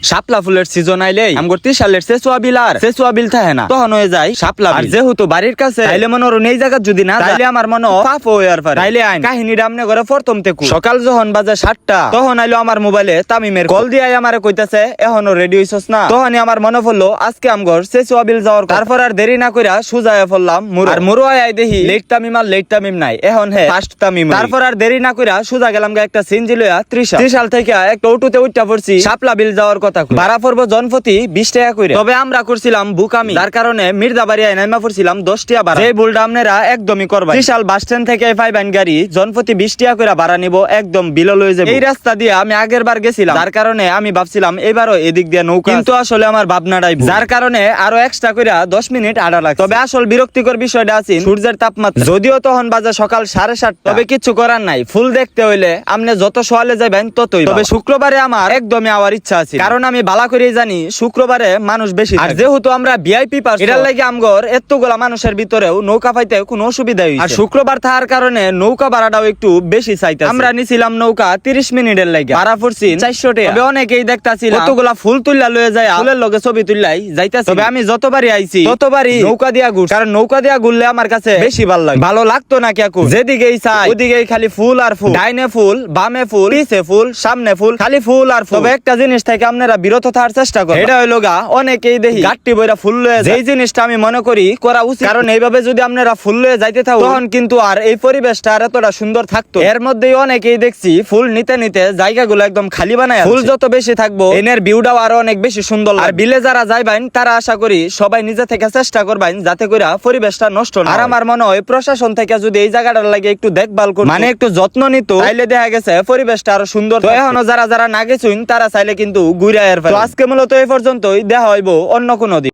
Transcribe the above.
শাপলা ফুলের সিজন আইলেই আমগর 30 সালের সেসুয়া বিল আর সেসুয়া বিল থাকে না, তখন হয়ে যায় শাপলা বিল। যেহেতু বাড়ির কাছে তাইলে মনে হলো এই জায়গা যদি না তাইলে আমার মনে পাপ হয়ে আর পারে। তাইলে আইন কাহিনীটা আমনে ঘরে প্রথম থেকে সকাল যখন বাজে 7টা তখন আইলো আমার মোবাইলে তামিমের কল দিয়ে আমারে কইতাছে এখনো রেডি হইছস না। তখনই আমার মনে পড়লো আজকে আমগর সেসুয়া বিল যাওয়ার। তারপর আর দেরি না কইরা সুজায়া পড়লাম মুরু। আর মুরু আই দেখি লেট তামিম আর লেট তামিম নাই, এখন হে ফার্স্ট তামিম। তারপর আর দেরি না কইরা সুজা গেলাম একটা সিনজি লইয়া 30 সাল থেকে একটা অটোতে উঠটা পড়ছি শাপলা বিল যাওয়ার কথা। ভাড়া পড়বো জনপ্রতি 20 টাকা করে। তবে আমরা করছিলাম বুকামি, যার কারণে মির্জাবাড়িয়ায় নাইমা পড়ছিলাম 10 টাকা ভাড়া। এই ভুলটা আপনারা একদমই করবেন। বিশাল বাস স্ট্যান্ড থেকে পাইবেন গাড়ি জনপ্রতি 20 টাকা করে ভাড়া নিব, একদম বিল লয়ে যাবে। এই রাস্তা দিয়ে আমি আগের বার গেছিলাম, যার কারণে আমি ভাবছিলাম এবারও এদিক দিয়ে নৌকা, কিন্তু আসলে আমার ভাবনাটাই ভুল। যার কারণে আরো এক্সট্রা করে 10 মিনিট আড়া লাগছে। তবে আসল বিরক্তিকর বিষয়টা আছে সূর্যের তাপমাত্রা। যদিও তখন বাজে সকাল 7:30, তবে কিছু করার নাই, ফুল দেখতে হইলে আপনি যত সকালে যাবেন ততই। তবে শুক্রবারে আমার একদমই আওয়ার ইচ্ছা আছে, কারণ আমি বালা করে জানি শুক্রবারে মানুষ বেশি। আর যেহেতু আমরা ভিআইপি পাস, এটার লাগি আমগর এতগুলা মানুষের ভিতরেও নৌকা পাইতে কোনো অসুবিধা হইছে। আর শুক্রবার থাকার কারণে নৌকা ভাড়াটাও একটু বেশি চাইতে। আমরা নিছিলাম নৌকা 30 মিনিটের লাগি, ভাড়া পড়ছি 400 টাকা। তবে অনেকেই দেখতাছিল কতগুলা ফুল তুললা লয়ে যায়, ফুলের লগে ছবি তুললাই যাইতাছে। তবে আমি যতবারই আইছি ততবারই নৌকা দিয়া ঘুর, কারণ নৌকা দিয়া ঘুরলে আমার কাছে বেশি ভালো লাগে। ভালো লাগতো না কিয়া কুল, যেদিকেই চাই ওদিকেই খালি ফুল আর ফুল, ডাইনে ফুল, বামে ফুল, পিছে ফুল, সামনে ফুল, খালি ফুল আর ফুল। তবে একটা জিনিস থেকে আপনারা বিরত থাকার চেষ্টা করেন, এটা হইলো গা অনেকেই দেখি গাট্টি বইরা ফুল লয়ে যায়। এই জিনিসটা আমি মনে করি করা উচিত, কারণ এইভাবে যদি আপনারা ফুল লয়ে যাইতে থাকো তখন কিন্তু আর এই পরিবেশটা আর এতটা সুন্দর থাকতো। এর মধ্যেই অনেকেই দেখছি ফুল নিতে নিতে জায়গাগুলো একদম খালি বানায়। ফুল যত বেশি থাকবো এনের ভিউটাও আরো অনেক বেশি সুন্দর। আর বিলে যারা যাইবেন তারা আশা করি সবাই নিজে থেকে চেষ্টা করবেন যাতে করে পরিবেশটা নষ্ট না। আর আমার মনে হয় প্রশাসন থেকে যদি এই জায়গাটার লাগে একটু দেখভাল করতো, মানে একটু যত্ন নিত, তাইলে দেখা গেছে পরিবেশটা আরো সুন্দর। তো এখনো যারা যারা না গেছুন তারা চাইলে কিন্তু ঘুরে আর। তো আজকে মূলত এই পর্যন্তই, দেখা হইব অন্য কোনো দিন।